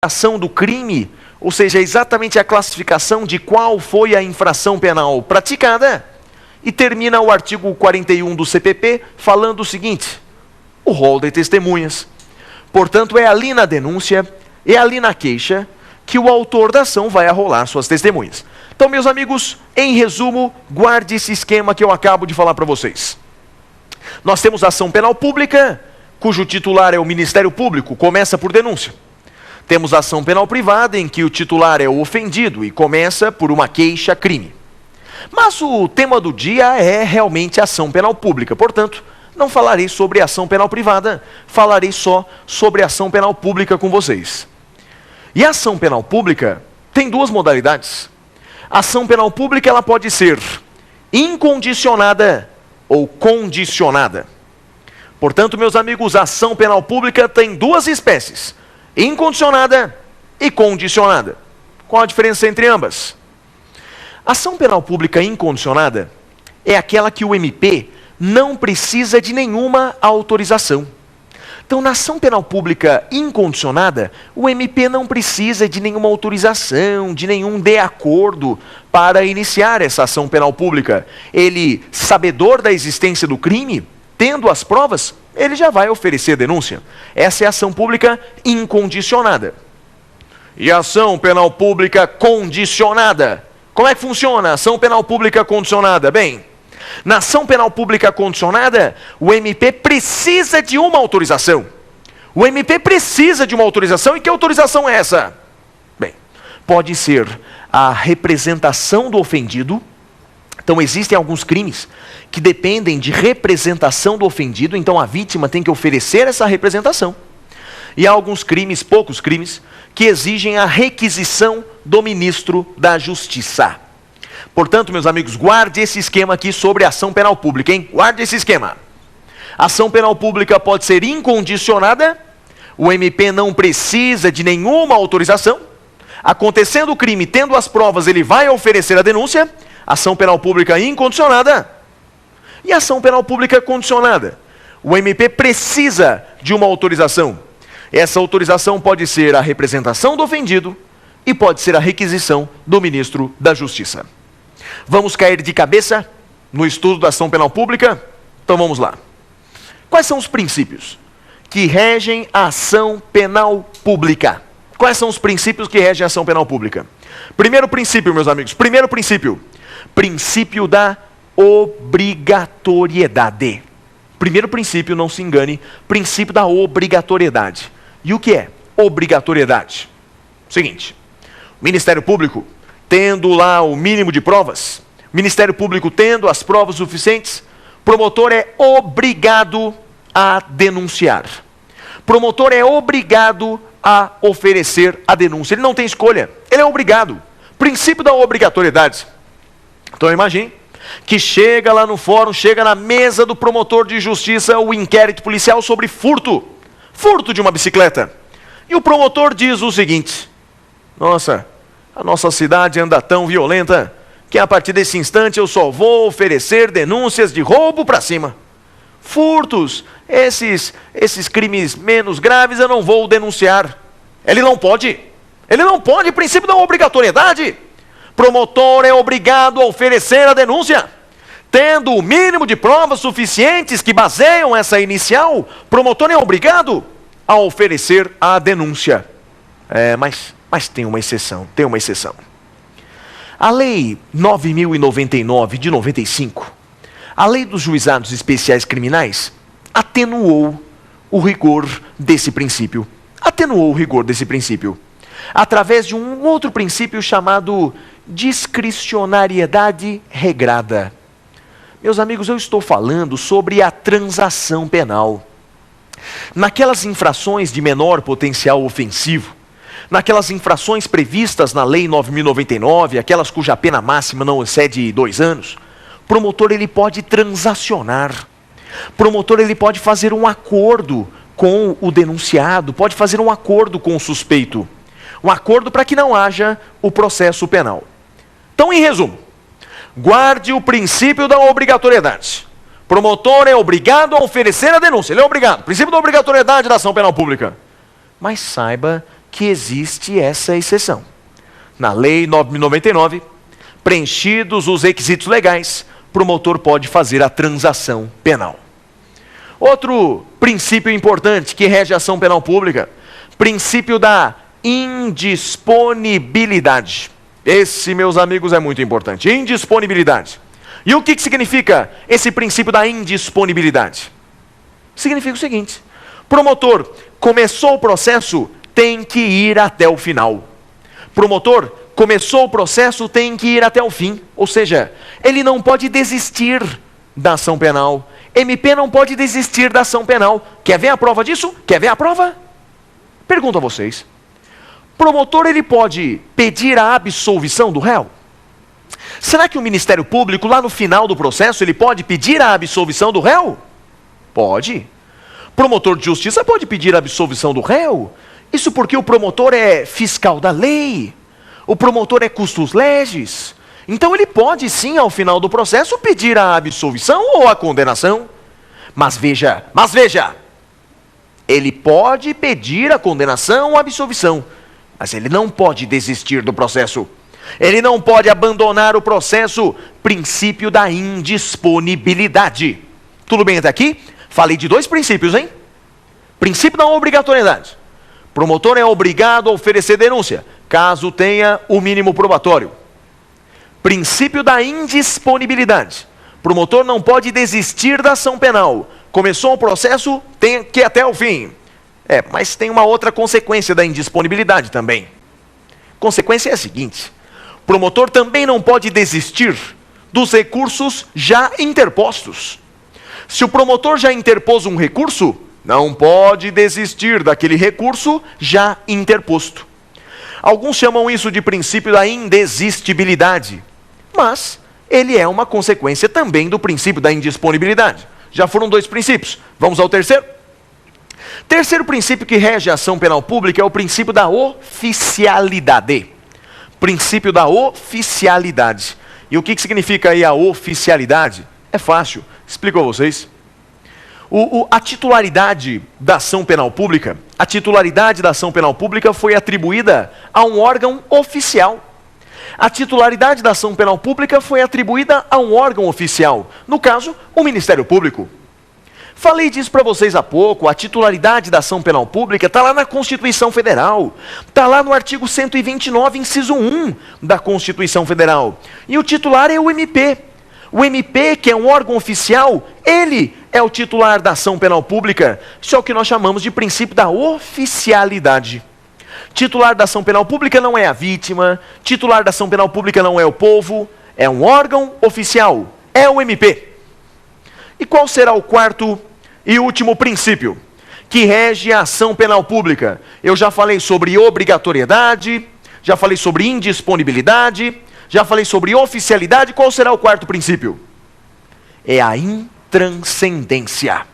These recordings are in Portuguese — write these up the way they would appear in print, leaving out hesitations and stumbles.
ação do crime, ou seja, exatamente a classificação de qual foi a infração penal praticada, e termina o artigo 41 do CPP falando o seguinte: o rol de testemunhas. Portanto, é ali na denúncia, é ali na queixa, que o autor da ação vai arrolar suas testemunhas. Então, meus amigos, em resumo, guarde esse esquema que eu acabo de falar para vocês. Nós temos a ação penal pública, cujo titular é o Ministério Público, começa por denúncia. Temos a ação penal privada, em que o titular é o ofendido e começa por uma queixa-crime. Mas o tema do dia é realmente a ação penal pública. Portanto, não falarei sobre a ação penal privada, falarei só sobre a ação penal pública com vocês. E a ação penal pública tem duas modalidades. A ação penal pública ela pode ser incondicionada ou condicionada. Portanto, meus amigos, a ação penal pública tem duas espécies: incondicionada e condicionada. Qual a diferença entre ambas? A ação penal pública incondicionada é aquela que o MP não precisa de nenhuma autorização. Então, na ação penal pública incondicionada, o MP não precisa de nenhuma autorização, de nenhum de acordo para iniciar essa ação penal pública. Ele, sabedor da existência do crime, tendo as provas, ele já vai oferecer denúncia. Essa é a ação pública incondicionada. E a ação penal pública condicionada? Como é que funciona a ação penal pública condicionada? Bem, na ação penal pública condicionada, o MP precisa de uma autorização. O MP precisa de uma autorização, e que autorização é essa? Bem, pode ser a representação do ofendido. Então, existem alguns crimes que dependem de representação do ofendido, então a vítima tem que oferecer essa representação. E há alguns crimes, poucos crimes, que exigem a requisição do ministro da Justiça. Portanto, meus amigos, guarde esse esquema aqui sobre a ação penal pública, hein? Guarde esse esquema. A ação penal pública pode ser incondicionada, o MP não precisa de nenhuma autorização. Acontecendo o crime, tendo as provas, ele vai oferecer a denúncia. Ação penal pública incondicionada. E a ação penal pública condicionada? O MP precisa de uma autorização. Essa autorização pode ser a representação do ofendido e pode ser a requisição do ministro da Justiça. Vamos cair de cabeça no estudo da ação penal pública? Então vamos lá. Quais são os princípios que regem a ação penal pública? Quais são os princípios que regem a ação penal pública? Primeiro princípio, meus amigos, primeiro princípio da obrigatoriedade. Primeiro princípio, não se engane, princípio da obrigatoriedade. E o que é obrigatoriedade? Seguinte, o Ministério Público, tendo lá o mínimo de provas, Ministério Público tendo as provas suficientes, promotor é obrigado a denunciar. Promotor é obrigado a oferecer a denúncia. Ele não tem escolha, ele é obrigado. Princípio da obrigatoriedade. Então imagine que chega lá no fórum, chega na mesa do promotor de justiça o inquérito policial sobre furto de uma bicicleta. E o promotor diz o seguinte: nossa, a nossa cidade anda tão violenta que a partir desse instante eu só vou oferecer denúncias de roubo para cima. Furtos, esses crimes menos graves eu não vou denunciar. Ele não pode, princípio da obrigatoriedade. Promotor é obrigado a oferecer a denúncia. Tendo o mínimo de provas suficientes que baseiam essa inicial, promotor é obrigado a oferecer a denúncia. Mas tem uma exceção, A Lei 9.099 de 95, a Lei dos Juizados Especiais Criminais, atenuou o rigor desse princípio. Através de um outro princípio chamado discricionariedade regrada. Meus amigos, eu estou falando sobre a transação penal. Naquelas infrações de menor potencial ofensivo, naquelas infrações previstas na Lei 9.099, aquelas cuja pena máxima não excede 2 anos, o promotor ele pode transacionar. Promotor ele pode fazer um acordo com o denunciado, pode fazer um acordo com o suspeito. Um acordo para que não haja o processo penal. Então, em resumo, guarde o princípio da obrigatoriedade. Promotor é obrigado a oferecer a denúncia. Ele é obrigado. Princípio da obrigatoriedade da ação penal pública. Mas saiba que existe essa exceção. Na Lei 9.099, preenchidos os requisitos legais, o promotor pode fazer a transação penal. Outro princípio importante que rege a ação penal pública, princípio da indisponibilidade. Esse, meus amigos, é muito importante. Indisponibilidade. E o que significa esse princípio da indisponibilidade? Significa o seguinte: promotor, começou o processo, tem que ir até o final. Promotor, começou o processo, tem que ir até o fim. Ou seja, ele não pode desistir da ação penal. MP não pode desistir da ação penal. Quer ver a prova disso? Quer ver a prova? Pergunto a vocês. Promotor, ele pode pedir a absolvição do réu? Será que o Ministério Público, lá no final do processo, ele pode pedir a absolvição do réu? Pode. Promotor de justiça pode pedir a absolvição do réu? Isso porque o promotor é fiscal da lei. O promotor é custos legis. Então ele pode sim, ao final do processo, pedir a absolvição ou a condenação. Mas veja, ele pode pedir a condenação ou a absolvição, mas ele não pode desistir do processo. Ele não pode abandonar o processo. Princípio da indisponibilidade. Tudo bem até aqui? Falei de dois princípios, hein? Princípio da obrigatoriedade. Promotor é obrigado a oferecer denúncia, caso tenha o mínimo probatório. Princípio da indisponibilidade. Promotor não pode desistir da ação penal. Começou o processo, tem que ir até o fim. Mas tem uma outra consequência da indisponibilidade também. Consequência é a seguinte: promotor também não pode desistir dos recursos já interpostos. Se o promotor já interpôs um recurso, não pode desistir daquele recurso já interposto. Alguns chamam isso de princípio da indesistibilidade, mas ele é uma consequência também do princípio da indisponibilidade. Já foram dois princípios. Vamos ao terceiro? Terceiro princípio que rege a ação penal pública é o princípio da oficialidade. Princípio da oficialidade. E o que significa aí a oficialidade? É fácil, explico a vocês. A titularidade da ação penal pública, foi atribuída a um órgão oficial. A titularidade da ação penal pública foi atribuída a um órgão oficial, no caso, o Ministério Público. Falei disso para vocês há pouco. A titularidade da ação penal pública está lá na Constituição Federal, está lá no artigo 129, inciso 1 da Constituição Federal. E o titular é o MP. O MP, que é um órgão oficial, ele é o titular da ação penal pública. Isso é o que nós chamamos de princípio da oficialidade. Titular da ação penal pública não é a vítima, titular da ação penal pública não é o povo, é um órgão oficial, é o MP. E qual será o quarto e último princípio que rege a ação penal pública? Eu já falei sobre obrigatoriedade, já falei sobre indisponibilidade, já falei sobre oficialidade. Qual será o quarto princípio? É a intranscendência.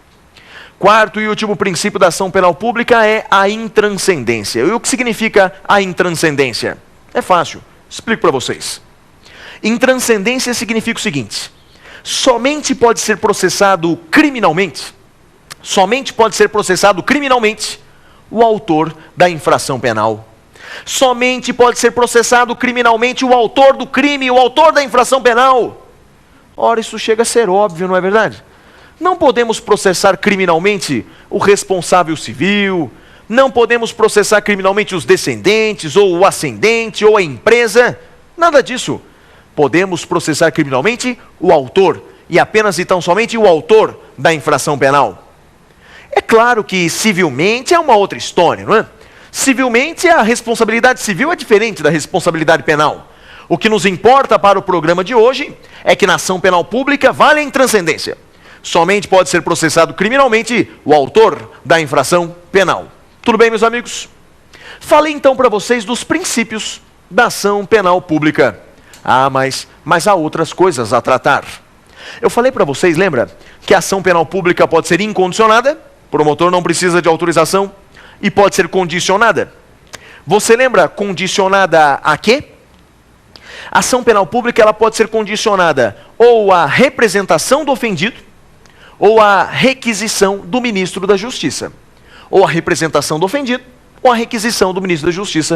Quarto e último princípio da ação penal pública é a intranscendência. E o que significa a intranscendência? É fácil, explico para vocês. Intranscendência significa o seguinte: somente pode ser processado criminalmente o autor da infração penal. Somente pode ser processado criminalmente o autor do crime, o autor da infração penal. Ora, isso chega a ser óbvio, não é verdade? Não podemos processar criminalmente o responsável civil, não podemos processar criminalmente os descendentes, ou o ascendente, ou a empresa, nada disso. Podemos processar criminalmente o autor, e apenas e tão somente o autor da infração penal. É claro que civilmente é uma outra história, não é? Civilmente a responsabilidade civil é diferente da responsabilidade penal. O que nos importa para o programa de hoje é que na ação penal pública vale a intranscendência. Somente pode ser processado criminalmente o autor da infração penal. Tudo bem, meus amigos? Falei então para vocês dos princípios da ação penal pública. Mas há outras coisas a tratar. Eu falei para vocês, lembra, que a ação penal pública pode ser incondicionada, o promotor não precisa de autorização, e pode ser condicionada. Você lembra condicionada a quê? A ação penal pública ela pode ser condicionada ou à representação do ofendido, ou à requisição do ministro da Justiça. Ou à representação do ofendido, ou a requisição do ministro da Justiça